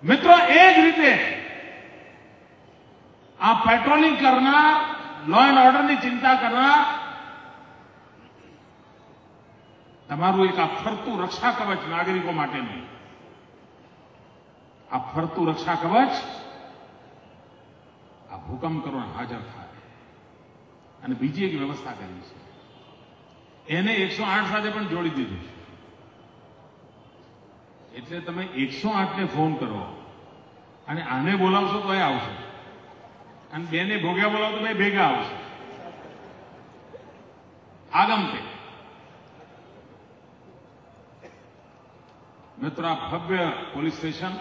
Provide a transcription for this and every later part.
મિત્રો એ જ રીતે આ પેટ્રોલિંગ કરનાર, લો એન્ડ ઓર્ડરની ચિંતા કરનાર, તમારું એક આ ફરતું રક્ષા કવચ નાગરિકો માટેનું, આ ફરતું રક્ષા કવચ આ ભૂકંપ કરવા હાજર થાય. અને બીજી એક વ્યવસ્થા કરી છે, એને 108 સાથે પણ જોડી દીધું છે. એટલે તમે 108 ને ફોન કરો અને આને બોલાવશો તો એ આવશે, અને બેને ભોગ્યા બોલાવો તો બે ભેગા આવશે. આગમ તે મિત્રો આ ભવ્ય પોલીસ સ્ટેશન,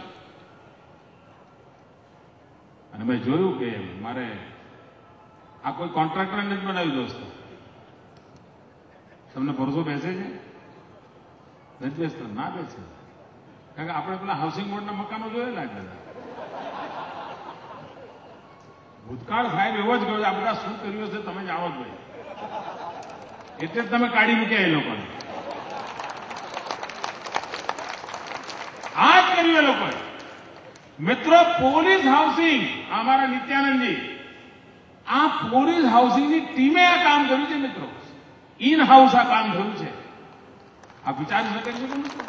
અને મેં જોયું કે મારે આ કોઈ કોન્ટ્રાક્ટરને જ બનાવ્યું દોસ્તો. તમને ભરોસો બેસે છે? નથી બેસતો? ના બેસે, કારણ કે આપણે પેલા હાઉસિંગ બોર્ડના મકાનો જોયેલા જ બધા. ભૂતકાળ સાહેબ એવો જ ગયો, આ બધા શું કર્યું છે તમે જાણો જ ભાઈ, એટલે જ તમે કાઢી મૂક્યા એ લોકોને. આ જ કર્યું એ લોકોએ. મિત્રો પોલીસ હાઉસિંગ, અમારા નિત્યાનંદજી, આ પોલીસ હાઉસિંગની ટીમે આ કામ કર્યું છે મિત્રો. ઇન હાઉસ આ કામ થયું છે. આ વિચારી શકે છે કે મિત્રો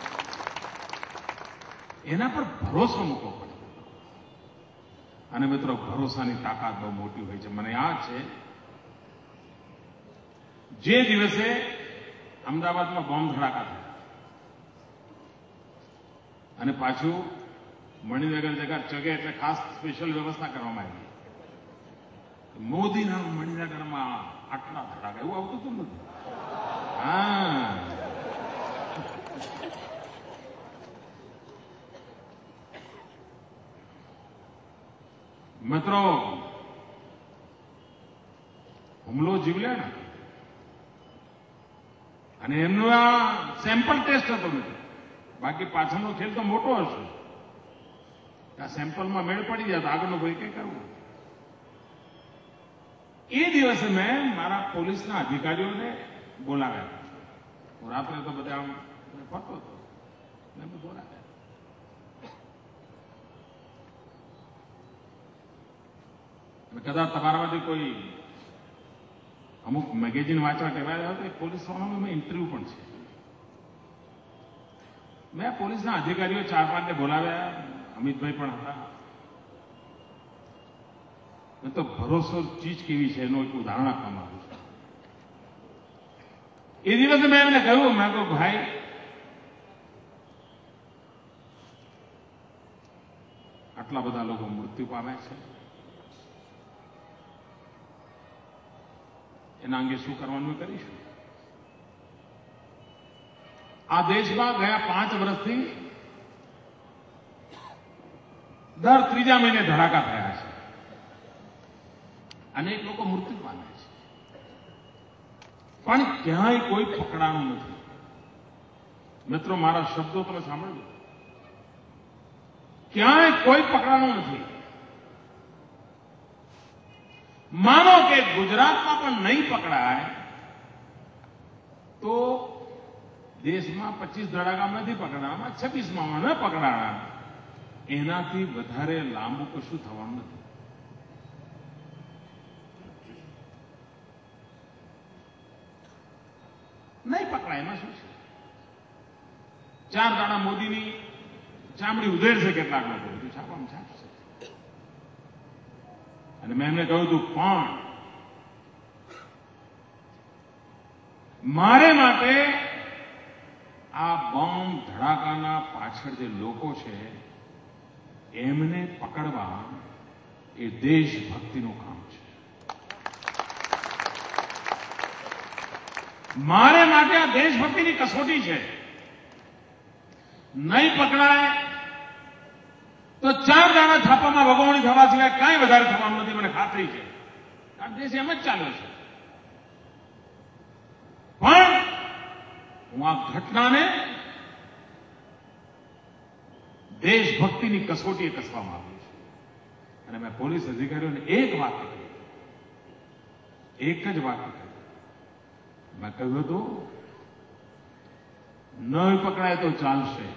એના પર ભરોસો મૂકવો પડે. અને મિત્રો ભરોસાની તાકાત બહુ મોટી હોય છે. મને યાદ છે જે દિવસે અમદાવાદમાં બોમ્બ ધડાકા થયા અને પાછું મણિનગર જગા ચગે એટલે ખાસ સ્પેશિયલ વ્યવસ્થા કરવામાં આવી. મોદીના મણિનગરમાં આટલા ધડાકા એવું આવતું હતું નથી. હા, મિત્રો હુમલો જીવલ્યા ને, અને એમનો આ સેમ્પલ ટેસ્ટ હતો મિત્રો. બાકી પાછળનો ખેલ તો મોટો હશે. આ સેમ્પલમાં મેળ પડી જાય તો આગળનું ભાઈ કંઈ કરવું. એ દિવસે મેં મારા પોલીસના અધિકારીઓને બોલાવ્યા. હું રાત્રે તો બધા આમ ફરતો હતો, મેં બોલાવ્યા. કદાચ તમારામાંથી કોઈ અમુક મેગેઝિન વાંચવા ટેવાયા હોય તો પોલીસ વાળાનો મેં ઇન્ટરવ્યુ પણ છે. મેં પોલીસના અધિકારીઓ 4-5 ને બોલાવ્યા, અમિતભાઈ પણ હતા. મેં તો ભરોસો ચીજ કેવી છે એનું એક ઉદાહરણ આપવા માંગુ છું. એ દિવસે મેં એમને કહ્યું, મેં કહ્યું ભાઈ આટલા બધા લોકો મૃત્યુ પામ્યા છે, એના અંગે શું કરવાનું કરીશું. આ દેશમાં ગયા 5 વર્ષથી દર 3જા મહિને ધડાકા થયા છે. અનેક લોકો મૃત્યુ પામ્યા છે, પણ ક્યાંય કોઈ પકડાણું નથી. મિત્રો મારા શબ્દો તમે સાંભળજો, ક્યાંય કોઈ પકડાણું નથી. માનો કે ગુજરાતમાં પણ નહીં પકડાય તો દેશમાં 25 ધડાકામાં નથી પકડાણા, 26માં ન પકડાણા, એનાથી વધારે લાંબુ કશું થવાનું નથી. નહીં પકડાય એમાં શું છે? 4 દાડા મોદીની ચામડી ઉધેરશે કેટલાક લોકો, બધું છાપવામાં છાપશે. અને મેં એમને કહ્યું હતું, પણ મારે માટે આ બોમ્બ ધડાકાના પાછળ જે લોકો છે એમને પકડવા એ દેશભક્તિનું કામ છે. મારે માટે આ દેશભક્તિની કસોટી છે. નહીં પકડાય તો 4 દાડા છાપામાં વગવણી થવા સિવાય કાંઈ વધારે થવાનું નથી, મને ખાતરી છે. આ દેશ એમ જ ચાલે છે. પણ હું આ ઘટનાને દેશભક્તિની કસોટીએ કસવા માંગુ છું. અને મેં પોલીસ અધિકારીઓને એક વાત કહી, એક જ વાત કહી. મેં કહ્યું હતું, ન પકડાય તો ચાલશે,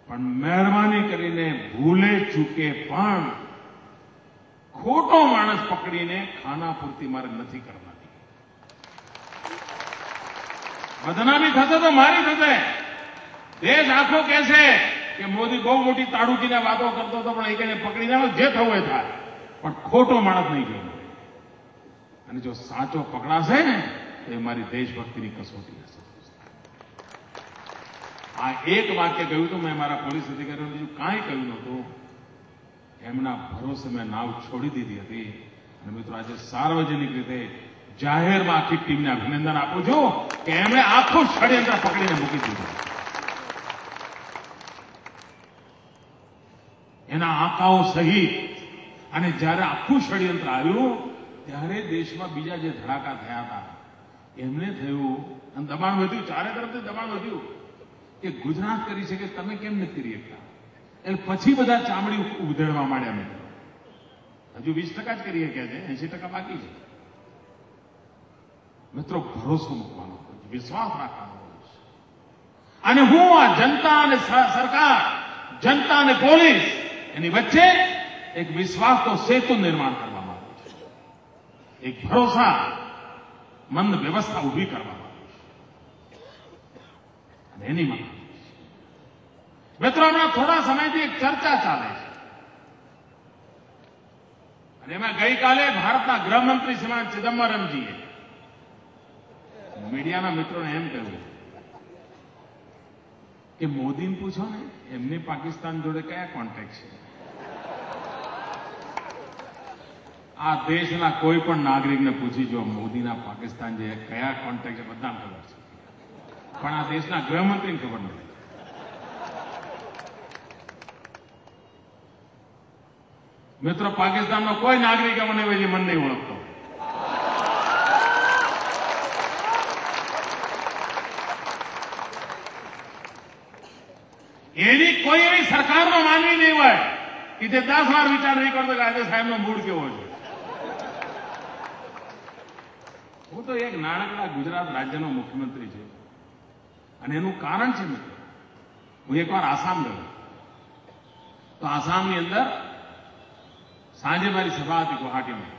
પણ મહેરબાની કરીને ભૂલે ચૂકે પણ ખોટો માણસ પકડીને ખાનાપૂર્તિ મારે નથી કરવાની. બદનામી થશે તો મારી થશે. દેશ આખો કહેશે કે મોદી બહુ મોટી તાડુકીને વાતો કરતો હતો, પણ એકને પકડીને જે થવું એ થાય, પણ ખોટો માણસ નહીં જોવો. અને જો સાચો પકડાશે ને તો એ મારી દેશભક્તિની કસોટી હશે. આ એક વાક્ય કહ્યું હતું મેં મારા પોલીસ અધિકારીઓને, બીજું કાંઈ કહ્યું નહોતું. એમના ભરોસે મેં નાવ છોડી દીધી હતી. અને મિત્રો આજે સાર્વજનિક રીતે જાહેરમાં આખી ટીમને અભિનંદન આપું છું કે એમણે આખું ષડયંત્ર પકડીને મૂકી દીધું. એના આંકાઓ સહિત. અને જ્યારે આખું ષડયંત્ર આવ્યું ત્યારે દેશમાં બીજા જે ધડાકા થયા હતા એમને થયું, અને દબાણ વધ્યું, ચારે તરફથી દબાણ વધ્યું કે ગુજરાત કરી છે કે તમે કેમ નથી કરી શકતા. એટલે પછી બધા ચામડી ઉધેડવા માંડ્યા. મિત્રો હજુ 20% જ કરી શક્યા છે, 80% બાકી છે. મિત્રો ભરોસો મૂકવાનો, વિશ્વાસ રાખવાનો. અને હું આ જનતા અને સરકાર, જનતા અને પોલીસ એની વચ્ચે એક વિશ્વાસનો સેતુ નિર્માણ કરવા માંગુ છું. એક ભરોસા મંદ વ્યવસ્થા ઉભી કરવા માંગુ છું. અને એની માટે મિત્રો હમણાં થોડા સમયથી એક ચર્ચા ચાલે છે. અને એમાં ગઈકાલે ભારતના ગૃહમંત્રી શ્રીમાન ચિદમ્બરમજીએ મીડિયાના મિત્રોને એમ કહ્યું કે મોદીને પૂછો ને એમને પાકિસ્તાન જોડે કયા કોન્ટેક્ટ છે. આ દેશના કોઈ પણ નાગરિકને પૂછી જો મોદીના પાકિસ્તાન જે કયા કોન્ટેક્ટ છે બધાને ખબર છે, પણ આ દેશના ગૃહમંત્રીને ખબર નથી. મિત્રો પાકિસ્તાનનો કોઈ નાગરિક મને મન નહીં ઓળખતો. એની કોઈ એવી સરકારનો માનવી નહીં હોય કે તે 10 વાર વિચાર નહીં કરતો કે આજે સાહેબનો મૂડ કેવો છે. હું તો એક નાનકડા ગુજરાત રાજ્યનો મુખ્યમંત્રી છું. અને એનું કારણ છે મિત્રો, હું એકવાર આસામ ગયો તો આસામની અંદર સાંજે મારી સભા હતી ગુવાહાટીમાં.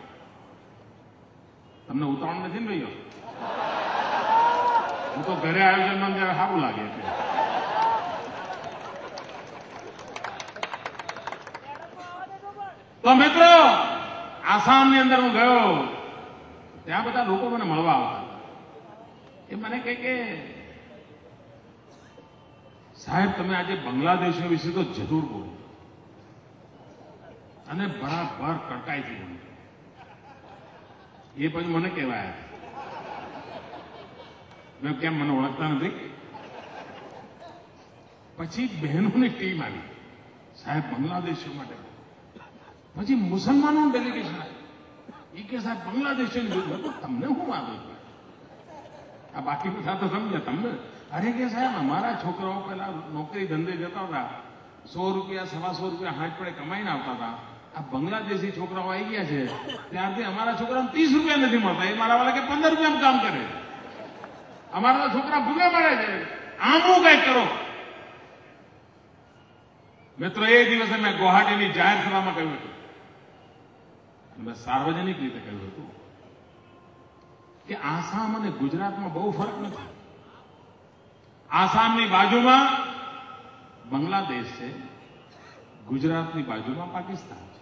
તમને ઉતાવળ નથી ને ભાઈઓ? હું તો ઘરે આયોજન મને જયારે સારું લાગે છે. તો મિત્રો આસામની અંદર હું ગયો, ત્યાં બધા લોકો મને મળવા આવતા. એ મને કહે કે સાહેબ તમે આજે બાંગ્લાદેશીઓ વિશે તો જરૂર બોલો, અને બરાબર કડકાઈથી બોલો. એ પછી મને કહેવાય મેં કેમ મને ઓળખતા નથી. પછી બહેનોની ટીમ આવી, સાહેબ બાંગ્લાદેશીઓ માટે. પછી મુસલમાનોનું ડેલિગેશન આવ્યું. એ કે સાહેબ બાંગ્લાદેશીઓને તમને શું વાંધો છે? આ બાકી બધા તો સમજ્યા તમને. અરે કે સાહેબ અમારા છોકરાઓ પેલા નોકરી ધંધે જતા હતા, 100 રૂપિયા 125 રૂપિયા હાથ પડે કમાઈને આવતા હતા. આ બાંગ્લાદેશી છોકરાઓ આવી ગયા છે ત્યારથી અમારા છોકરાઓને 30 રૂપિયા નથી મળતા. એ મારા વાળા કે 15 રૂપિયામાં કામ કરે. અમારા છોકરા ભૂગા મળે છે. આમનું કંઈક કરો. મિત્રો એ દિવસે મેં ગુવાહાટીની જાહેર સભામાં કહ્યું હતું, મેં સાર્વજનિક રીતે કહ્યું હતું કે આસામ અને ગુજરાતમાં બહુ ફરક નથી. આસામની બાજુમાં બાંગ્લાદેશ છે, ગુજરાતની બાજુમાં પાકિસ્તાન છે.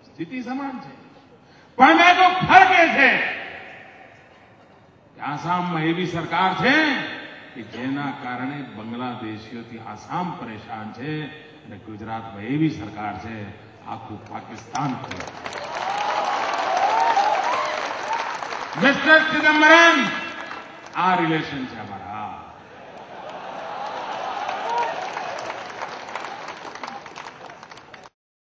સ્થિતિ સમાન છે, પણ મેં તો ફરક એ છે કે આસામમાં એવી સરકાર છે કે જેના કારણે બાંગ્લાદેશીઓથી આસામ પરેશાન છે, અને ગુજરાતમાં એવી સરકાર છે આખું પાકિસ્તાન પરેશાન. મિસ્ટર ચિદમ્બરમ, આ રિલેશન છે અમારા.